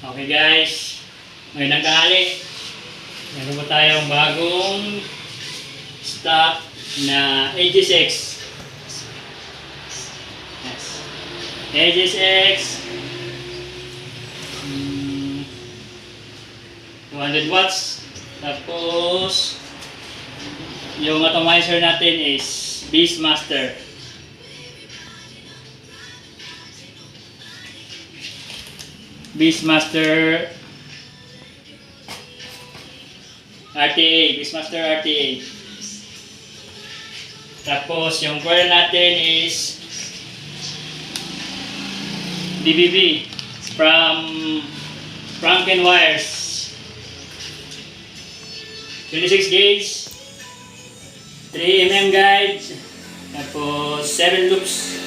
Okay guys, ngayon ang kahali. Meron po tayong bagong stock na Aegis X. Yes. Aegis X. 200 watts. Tapos, yung atomizer natin is Beastmaster. Beastmaster RTA, Beastmaster RTA. Tapos yung coil natin is DBB from Franken Wires. 26 gauge, 3mm guide, tapos 7 loops.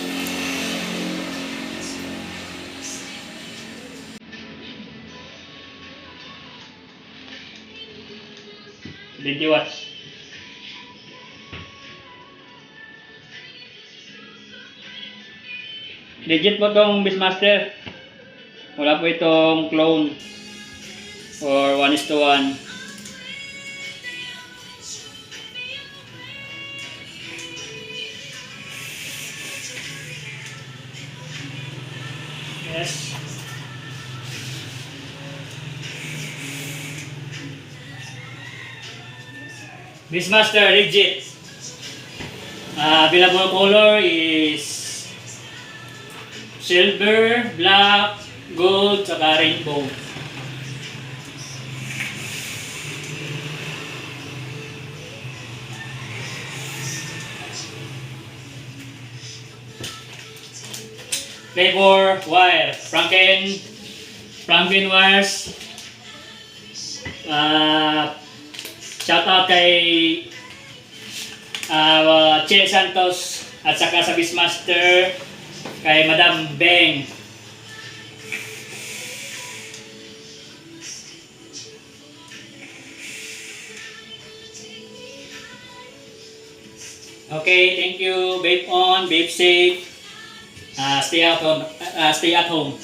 Watts. Legit po itong Beastmaster. Wala po itong clone or 1:1. Yes. Beastmaster legit. Available color is silver, black, gold, saka rainbow. Flavor wire, Franken Wires. Shout out kay Che Santos at saka sa Beastmaster kay Madam Beng. Okay, thank you. Vape on, vape safe. Stay at home.